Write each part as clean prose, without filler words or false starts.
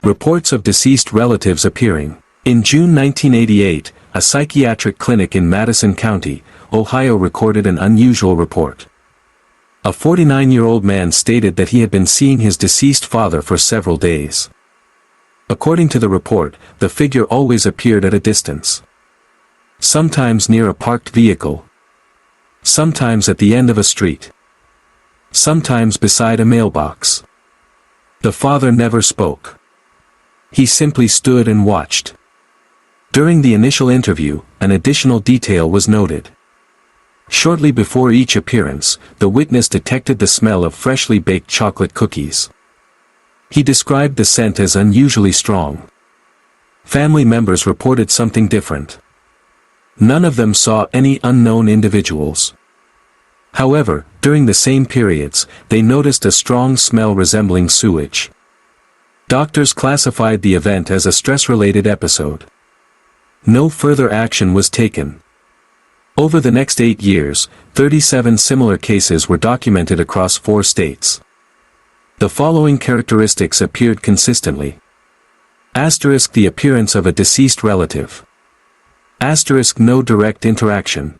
Reports of deceased relatives appearing. In June 1988, a psychiatric clinic in Madison County, Ohio recorded an unusual report. A 49-year-old man stated that he had been seeing his deceased father for several days. According to the report, the figure always appeared at a distance. Sometimes near a parked vehicle. Sometimes at the end of a street. Sometimes beside a mailbox. The father never spoke. He simply stood and watched. During the initial interview, an additional detail was noted. Shortly before each appearance, the witness detected the smell of freshly baked chocolate cookies. He described the scent as unusually strong. Family members reported something different. None of them saw any unknown individuals. However, during the same periods, they noticed a strong smell resembling sewage. Doctors classified the event as a stress-related episode. No further action was taken. Over the next 8 years, 37 similar cases were documented across 4 states. The following characteristics appeared consistently. Asterisk the appearance of a deceased relative. Asterisk no direct interaction.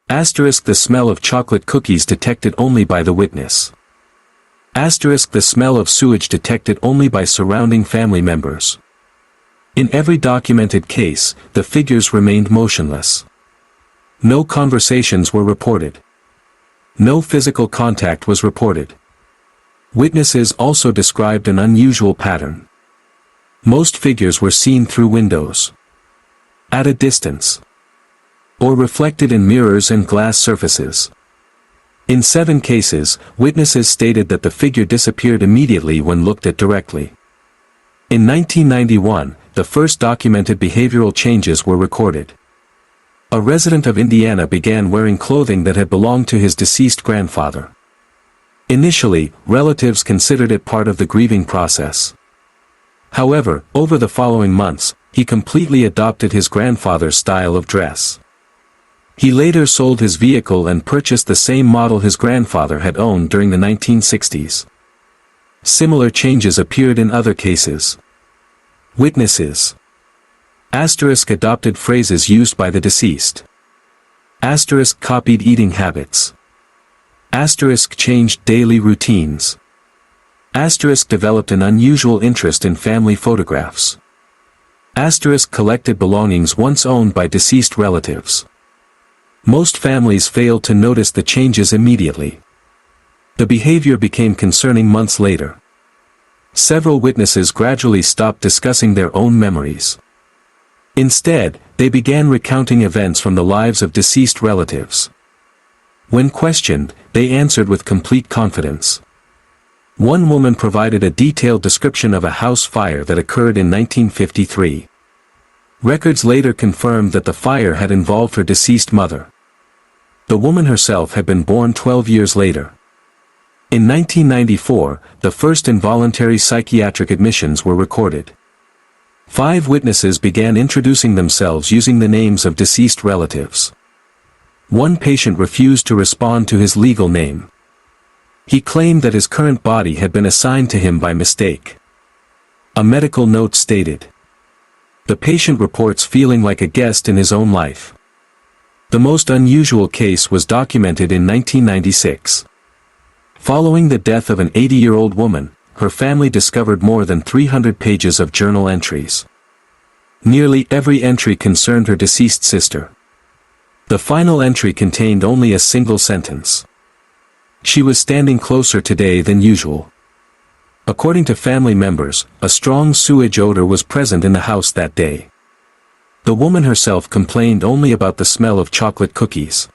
Asterisk the smell of chocolate cookies detected only by the witness. Asterisk the smell of sewage detected only by surrounding family members. In every documented case, the figures remained motionless. No conversations were reported. No physical contact was reported. Witnesses also described an unusual pattern. Most figures were seen through windows. At a distance. Or reflected in mirrors and glass surfaces. In 7 cases, witnesses stated that the figure disappeared immediately when looked at directly. In 1991, the first documented behavioral changes were recorded. A resident of Indiana began wearing clothing that had belonged to his deceased grandfather. Initially, relatives considered it part of the grieving process. However, over the following months, he completely adopted his grandfather's style of dress. He later sold his vehicle and purchased the same model his grandfather had owned during the 1960s. Similar changes appeared in other cases. Witnesses. Asterisk adopted phrases used by the deceased. Asterisk copied eating habits. Asterisk changed daily routines. Asterisk developed an unusual interest in family photographs. Asterisk collected belongings once owned by deceased relatives. Most families failed to notice the changes immediately. The behavior became concerning months later. Several witnesses gradually stopped discussing their own memories. Instead, they began recounting events from the lives of deceased relatives. When questioned, they answered with complete confidence. One woman provided a detailed description of a house fire that occurred in 1953. Records later confirmed that the fire had involved her deceased mother. The woman herself had been born 12 years later. In 1994, the first involuntary psychiatric admissions were recorded. 5 witnesses began introducing themselves using the names of deceased relatives. One patient refused to respond to his legal name. He claimed that his current body had been assigned to him by mistake. A medical note stated, "The patient reports feeling like a guest in his own life." The most unusual case was documented in 1996. Following the death of an 80-year-old woman, her family discovered more than 300 pages of journal entries. Nearly every entry concerned her deceased sister. The final entry contained only a single sentence. "She was standing closer today than usual." According to family members, a strong sewage odor was present in the house that day. The woman herself complained only about the smell of chocolate cookies.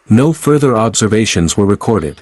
No further observations were recorded.